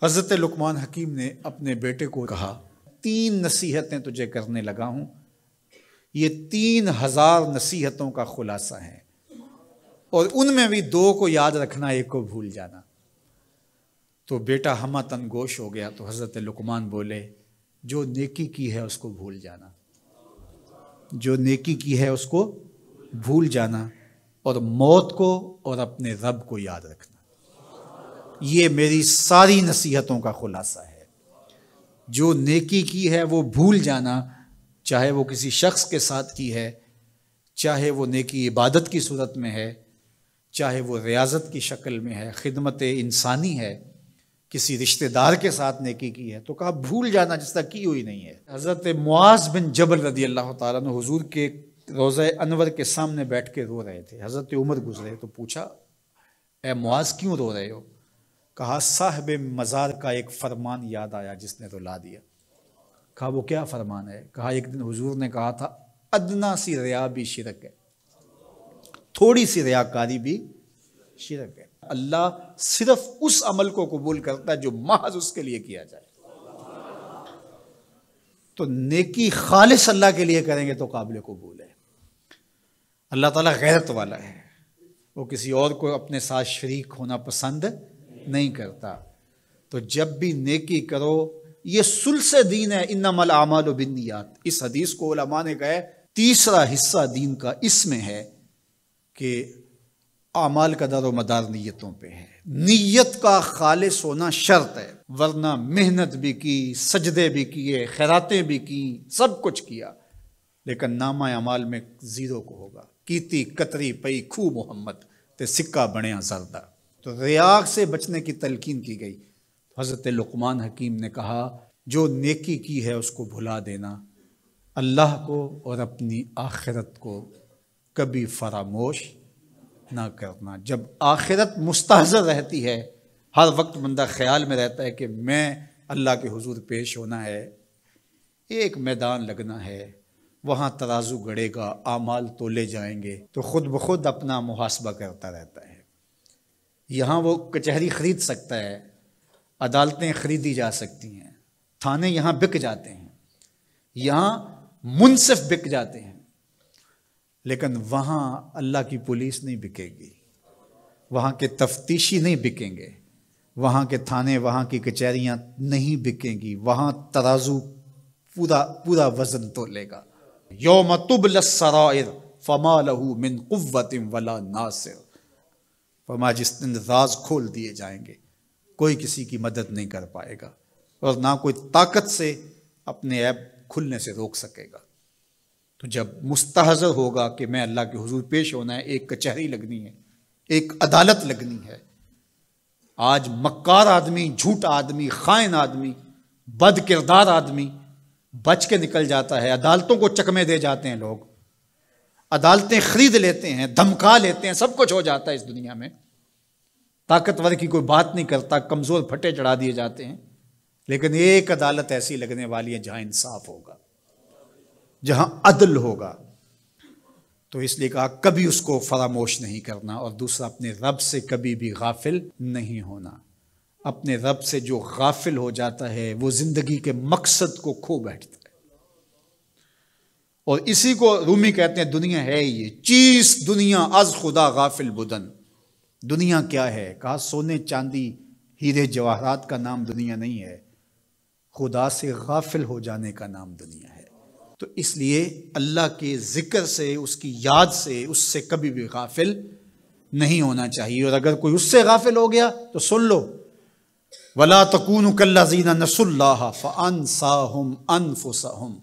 حضرت لقمان حکیم نے اپنے بیٹے کو کہا 3 نصیحتیں تجھے کرنے لگا ہوں، یہ 3000 نصیحتوں کا خلاصہ ہے، اور ان میں بھی 2 کو یاد رکھنا، 1 کو بھول جانا۔ تو بیٹا ہمہ تن گوش ہو گیا، تو حضرت لقمان بولے جو نیکی کی ہے اس کو بھول جانا، جو نیکی کی ہے اس کو بھول جانا، اور موت کو اور اپنے رب کو یاد رکھنا۔ یہ میری ساری نصیحتوں کا خلاصہ ہے۔ جو نیکی کی ہے وہ بھول جانا، چاہے وہ کسی شخص کے ساتھ کی ہے، چاہے وہ نیکی عبادت کی صورت میں ہے، چاہے وہ ریاضت کی شکل میں ہے، خدمت انسانی ہے، کسی رشتہ دار کے ساتھ نیکی کی ہے، تو کہا بھول جانا جس طرح کی ہوئی نہیں ہے۔ حضرت معاذ بن جبل رضی اللہ تعالیٰ عنہ حضور کے روضہ انور کے سامنے بیٹھ کے رو رہے تھے۔ حضرت عمر گزرے تو پوچھا اے معاذ کیوں رو رہے ہو؟ کہا صاحب مزار کا ایک فرمان یاد آیا جس نے رلا دیا۔ کہا وہ کیا فرمان ہے؟ کہا ایک دن حضور نے کہا تھا ادنا سی ریا بھی شرک ہے، تھوڑی سی ریاکاری بھی شرک ہے۔ اللہ صرف اس عمل کو قبول کرتا ہے جو محض اس کے لیے کیا جائے۔ تو نیکی خالص اللہ کے لیے کریں گے تو قابل قبول ہے۔ اللہ تعالیٰ غیرت والا ہے، وہ کسی اور کو اپنے ساتھ شریک ہونا پسند نہیں کرتا۔ تو جب بھی نیکی کرو، یہ سلس دین ہے، انما الاعمال بالنیات۔ اس حدیث کو علماء نے کہا تیسرا حصہ دین کا اس میں ہے کہ اعمال کا دار و مدار نیتوں پہ ہے۔ نیت کا خالص ہونا شرط ہے، ورنہ محنت بھی کی، سجدے بھی کیے، خیراتیں بھی کی، سب کچھ کیا، لیکن نامہ اعمال میں 0 کو ہوگا۔ کیتی کتری پئی کھو محمد تے سکہ بنیا زردہ۔ تو ریاء سے بچنے کی تلقین کی گئی۔ حضرت لقمان حکیم نے کہا جو نیکی کی ہے اس کو بھلا دینا، اللہ کو اور اپنی آخرت کو کبھی فراموش نہ کرنا۔ جب آخرت مستحضر رہتی ہے، ہر وقت بندہ خیال میں رہتا ہے کہ میں اللہ کے حضور پیش ہونا ہے، ایک میدان لگنا ہے، وہاں ترازو گڑے گا، اعمال تولے جائیں گے، تو خود بخود اپنا محاسبہ کرتا رہتا ہے۔ یہاں وہ کچہری خرید سکتا ہے، عدالتیں خریدی جا سکتی ہیں، تھانے یہاں بک جاتے ہیں، یہاں منصف بک جاتے ہیں، لیکن وہاں اللہ کی پولیس نہیں بکے گی، وہاں کے تفتیشی نہیں بکیں گے، وہاں کے تھانے، وہاں کی کچہریاں نہیں بکیں گی، وہاں ترازو پورا وزن تولے گا۔ یوم تبلی السرائر فما لہ من قوت ولا ناصر۔ فرمایا جس دن راز کھول دیے جائیں گے، کوئی کسی کی مدد نہیں کر پائے گا، اور نہ کوئی طاقت سے اپنے عیب کھلنے سے روک سکے گا۔ تو جب مستحضر ہوگا کہ میں اللہ کے حضور پیش ہونا ہے، ایک کچہری لگنی ہے، ایک عدالت لگنی ہے۔ آج مکار آدمی، جھوٹا آدمی، خائن آدمی، بد کردار آدمی بچ کے نکل جاتا ہے، عدالتوں کو چکمے دے جاتے ہیں، لوگ عدالتیں خرید لیتے ہیں، دھمکا لیتے ہیں، سب کچھ ہو جاتا ہے اس دنیا میں۔ طاقتور کی کوئی بات نہیں کرتا، کمزور پھٹے چڑھا دیے جاتے ہیں، لیکن ایک عدالت ایسی لگنے والی ہے جہاں انصاف ہوگا، جہاں عدل ہوگا۔ تو اس لیے کہا کبھی اس کو فراموش نہیں کرنا، اور دوسرا اپنے رب سے کبھی بھی غافل نہیں ہونا۔ اپنے رب سے جو غافل ہو جاتا ہے وہ زندگی کے مقصد کو کھو بیٹھتا ہے۔ اور اسی کو رومی کہتے ہیں دنیا ہے یہ چیز، دنیا از خدا غافل بدن۔ دنیا کیا ہے؟ کہا سونے چاندی ہیرے جواہرات کا نام دنیا نہیں ہے، خدا سے غافل ہو جانے کا نام دنیا ہے۔ تو اس لیے اللہ کے ذکر سے، اس کی یاد سے، اس سے کبھی بھی غافل نہیں ہونا چاہیے۔ اور اگر کوئی اس سے غافل ہو گیا تو سن لو وَلَا تَكُونُوا كَالَّذِينَ نَسُوا اللَّهَ فَأَنسَاهُمْ أَنفُسَهُمْ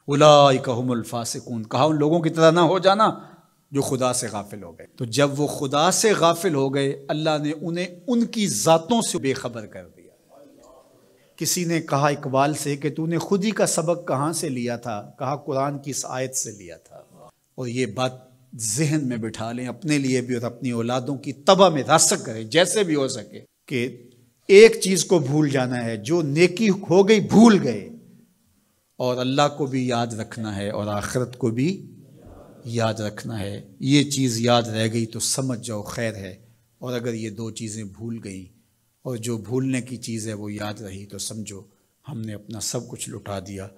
أُولَٰئِكَ هُمُ الْفَاسِقُونَ۔ کہا ان لوگوں کی طرح نہ ہو جانا جو خدا سے غافل ہو گئے۔ تو جب وہ خدا سے غافل ہو گئے، اللہ نے انہیں ان کی ذاتوں سے بے خبر کر دیا۔ کسی نے کہا اقبال سے کہ تو نے خود ہی کا سبق کہاں سے لیا تھا؟ کہا قرآن کی اس آیت سے لیا تھا۔ اور یہ بات ذہن میں بٹھا لیں، اپنے لیے بھی اور اپنی اولادوں کی طبع میں راسخ کریں جیسے بھی ہو سکے، کہ ایک چیز کو بھول جانا ہے، جو نیکی ہو گئی بھول گئے، اور اللہ کو بھی یاد رکھنا ہے اور آخرت کو بھی یاد رکھنا ہے۔ یہ چیز یاد رہ گئی تو سمجھ جاؤ خیر ہے، اور اگر یہ 2 چیزیں بھول گئیں اور جو بھولنے کی چیز ہے وہ یاد رہی تو سمجھو ہم نے اپنا سب کچھ لٹا دیا۔